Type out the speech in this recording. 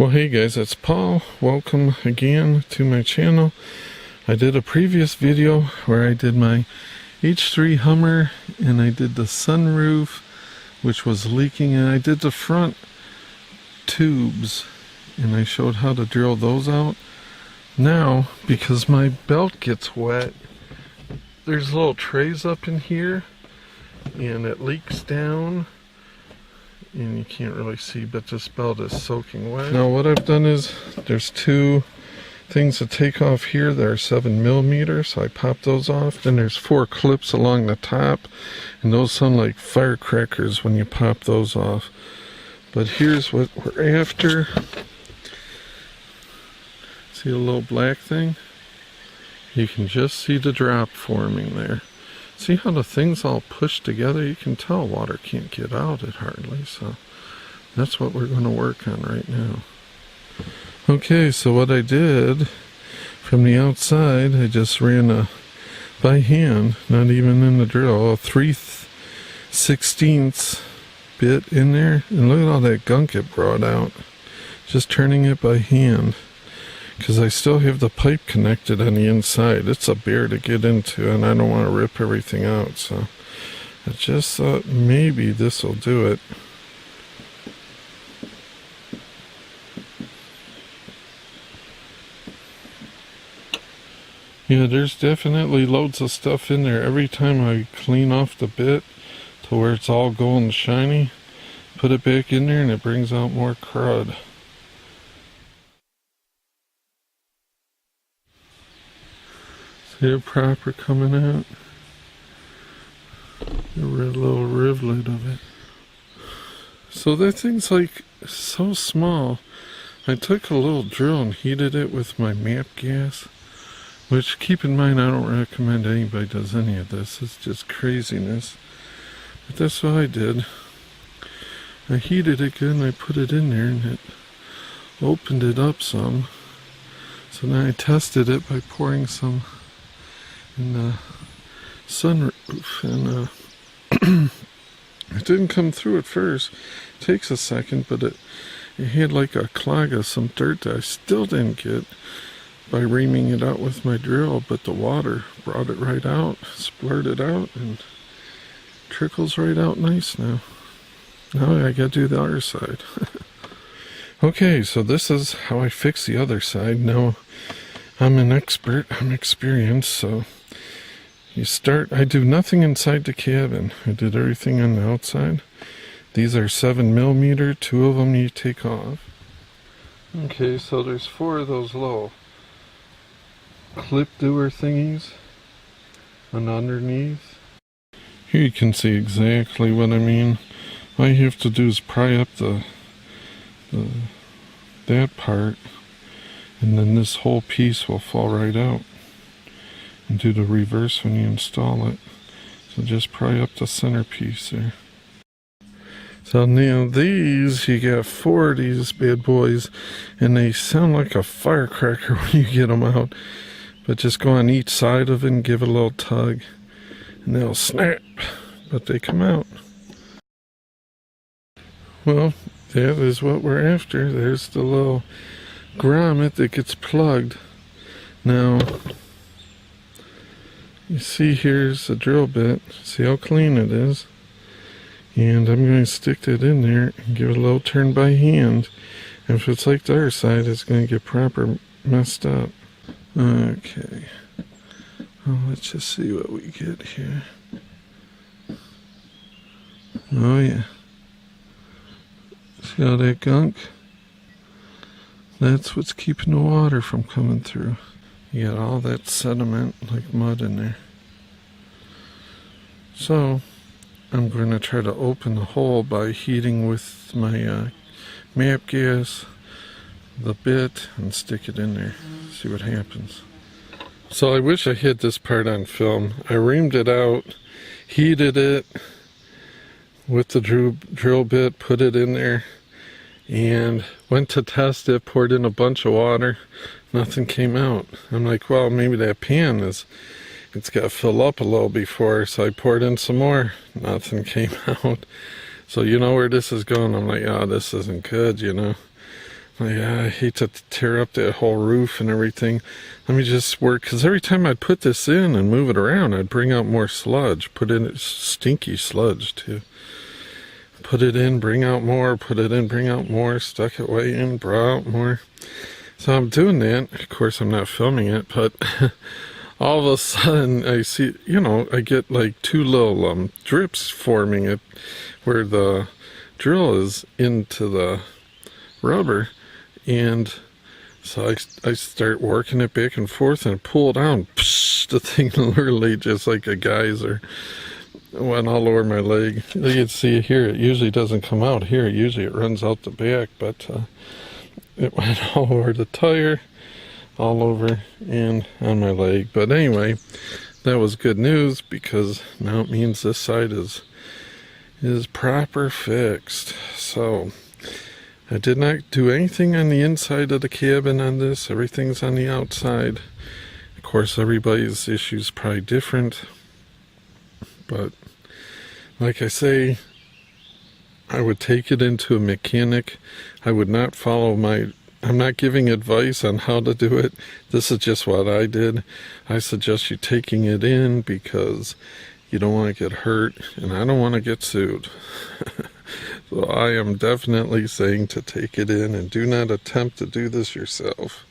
Well, hey guys, it's Paul. Welcome again to my channel. I did a previous video where I did my H3 Hummer and I did the sunroof, which was leaking, and I did the front tubes and I showed how to drill those out. Now, because my belt gets wet, there's little trays up in here and it leaks down. And you can't really see, but this belt is soaking wet. Now what I've done is, there's two things to take off here that are 7mm, so I pop those off. Then there's 4 clips along the top, and those sound like firecrackers when you pop those off. But here's what we're after. See a little black thing? You can just see the drop forming there. See how the thing's all pushed together? You can tell water can't get out it hardly, so that's what we're going to work on right now. Okay, so what I did from the outside, I just ran by hand, not even in the drill, a 3/16 bit in there, and look at all that gunk it brought out. Just turning it by hand, because I still have the pipe connected on the inside. It's a bear to get into, and I don't want to rip everything out, so I just thought maybe this will do it. Yeah, there's definitely loads of stuff in there. Every time I clean off the bit to where it's all gold and shiny, put it back in there and it brings out more crud. See a proper coming out. A little rivulet of it. So that thing's like so small. I took a little drill and heated it with my MAP gas. Which, keep in mind, I don't recommend anybody does any of this. It's just craziness. But that's what I did. I heated it good and I put it in there and it opened it up some. So then I tested it by pouring some in the sunroof, and it didn't come through at first. It takes a second, but it had like a clog of some dirt that I still didn't get by reaming it out with my drill, but the water brought it right out, splurted out, and trickles right out nice now. Now I gotta do the other side. Okay, so this is how I fix the other side. Now I'm an expert, I'm experienced, so you start, I do nothing inside the cabin. I did everything on the outside. These are 7mm, 2 of them you take off. Okay, so there's 4 of those little clip doer thingies and underneath. Here you can see exactly what I mean. All you have to do is pry up that part, and then this whole piece will fall right out. And do the reverse when you install it. So just pry up the center piece there. So now these, you got 4 of these bad boys, and they sound like a firecracker when you get them out. But just go on each side of it and give it a little tug, and they'll snap, but they come out. Well, that is what we're after. There's the little grommet that gets plugged. Now, you see here's the drill bit. See how clean it is? And I'm going to stick that in there and give it a little turn by hand. And if it's like the other side, it's going to get proper messed up. Okay. Well, let's just see what we get here. Oh yeah. See all that gunk? That's what's keeping the water from coming through. You got all that sediment like mud in there. So I'm going to try to open the hole by heating with my MAP gas the bit and stick it in there. See what happens. So I wish I had this part on film. I reamed it out, heated it with the drill bit, put it in there, and went to test it, poured in a bunch of water. Nothing came out. I'm like, well, maybe that pan it's got to fill up a little before, so I poured in some more. Nothing came out. So you know where this is going. I'm like, oh, this isn't good, you know. I hate to tear up that whole roof and everything. Let me just work, because every time I'd put this in and move it around, I'd bring out more sludge. Put in stinky sludge, too. Put it in, bring out more, put it in, bring out more, stuck it way in, brought out more. So I'm doing that. Of course, I'm not filming it, but all of a sudden I see, I get like two little drips forming it where the drill is into the rubber. And so I start working it back and forth and pull down. Psh, the thing literally just like a geyser went all over my leg. You can see here, it usually doesn't come out here. Usually it runs out the back, but it went all over the tire, all over and on my leg. But anyway, that was good news because now it means this side is proper fixed. So I did not do anything on the inside of the cabin on this. Everything's on the outside. Of course, everybody's issue is probably different. But like I say, I would take it into a mechanic. I would not follow I'm not giving advice on how to do it. This is just what I did. I suggest you taking it in because you don't want to get hurt and I don't want to get sued. So I am definitely saying to take it in and do not attempt to do this yourself.